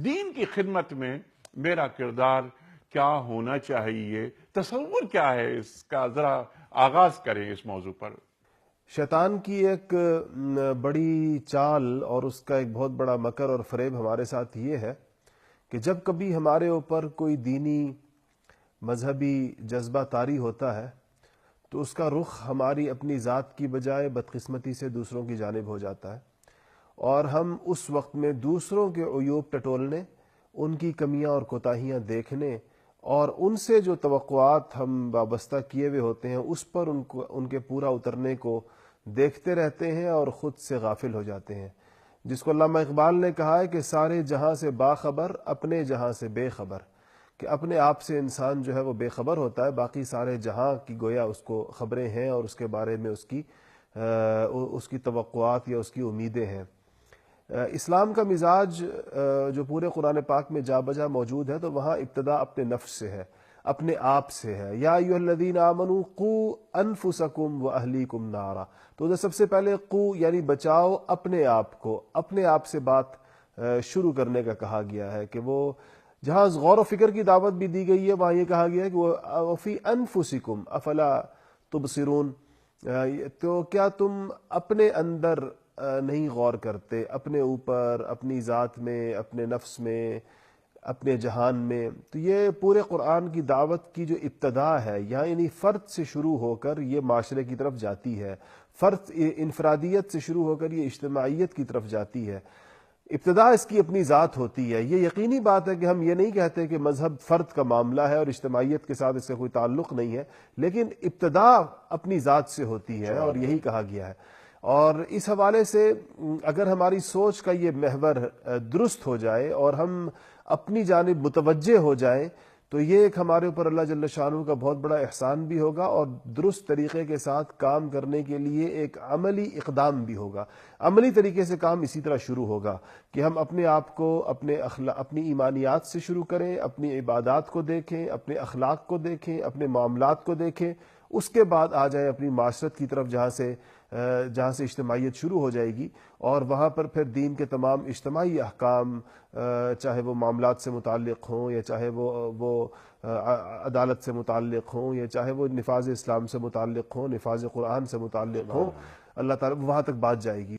دین کی خدمت میں میرا کردار کیا ہونا چاہیے، تصور کیا ہے اس کا، ذرا آغاز کریں اس موضوع پر۔ شیطان کی ایک بڑی چال اور اس کا ایک بہت بڑا مکر اور فریب ہمارے ساتھ یہ ہے کہ جب کبھی ہمارے اوپر کوئی دینی مذہبی جذبہ طاری ہوتا ہے تو اس کا رخ ہماری اپنی ذات کی بجائے بدقسمتی سے دوسروں کی جانب ہو جاتا ہے، اور ہم اس وقت میں دوسروں کے عیوب ٹٹولنے، ان کی کمیاں اور کوتاہیاں دیکھنے اور ان سے جو توقعات ہم وابستہ کیے ہوئے ہوتے ہیں اس پر ان کے پورا اترنے کو دیکھتے رہتے ہیں اور خود سے غافل ہو جاتے ہیں، جس کو علامہ اقبال نے کہا ہے کہ سارے جہاں سے باخبر اپنے جہاں سے بے خبر، کہ اپنے آپ سے انسان جو ہے وہ بے خبر ہوتا ہے، باقی سارے جہاں کی گویا اس کو خبریں ہیں اور اس کے بارے میں اس کی توقعات یا اس کی امیدیں ہیں۔ اسلام کا مزاج جو پورے قرآن پاک میں جا بجا موجود ہے تو وہاں ابتدا اپنے نفس سے ہے، اپنے آپ سے ہے۔ یا ایھا الذین آمنوا قوا انفسکم واہلیکم نارا، تو ادھر سب سے پہلے قو یعنی بچاؤ اپنے آپ کو، اپنے آپ سے بات شروع کرنے کا کہا گیا ہے، کہ وہ جہاں غور و فکر کی دعوت بھی دی گئی ہے وہاں یہ کہا گیا ہے کہ وفی انفسکم افلا تبصرون، تو کیا تم اپنے اندر نہیں غور کرتے، اپنے اوپر، اپنی ذات میں، اپنے نفس میں، اپنے جہان میں۔ تو یہ پورے قرآن کی دعوت کی جو ابتدا ہے یعنی فرد سے شروع ہو کر یہ معاشرے کی طرف جاتی ہے، فرد انفرادیت سے شروع ہو کر یہ اجتماعیت کی طرف جاتی ہے۔ ابتدا اس کی اپنی ذات ہوتی ہے۔ یہ یقینی بات ہے کہ ہم یہ نہیں کہتے کہ مذہب فرد کا معاملہ ہے اور اجتماعیت کے ساتھ اس کا کوئی تعلق نہیں ہے، لیکن ابتدا اپنی ذات سے ہوتی ہے اور یہی کہا گیا ہے۔ اور اس حوالے سے اگر ہماری سوچ کا یہ محور درست ہو جائے اور ہم اپنی جانب متوجہ ہو جائیں تو یہ ایک ہمارے اوپر اللہ جل شانہ کا بہت بڑا احسان بھی ہوگا اور درست طریقے کے ساتھ کام کرنے کے لیے ایک عملی اقدام بھی ہوگا۔ عملی طریقے سے کام اسی طرح شروع ہوگا کہ ہم اپنے آپ کو اپنی ایمانیات سے شروع کریں، اپنی عبادات کو دیکھیں، اپنے اخلاق کو دیکھیں، اپنے معاملات کو دیکھیں، اس کے بعد آ جائیں اپنی معاشرت کی طرف جہاں سے اجتماعیت شروع ہو جائے گی، اور وہاں پر پھر دین کے تمام اجتماعی احکام، چاہے وہ معاملات سے متعلق ہوں یا چاہے وہ عدالت سے متعلق ہوں یا چاہے وہ نفاذ اسلام سے متعلق ہوں، نفاذ قرآن سے متعلق ہوں، اللہ تعالیٰ وہاں تک بات جائے گی۔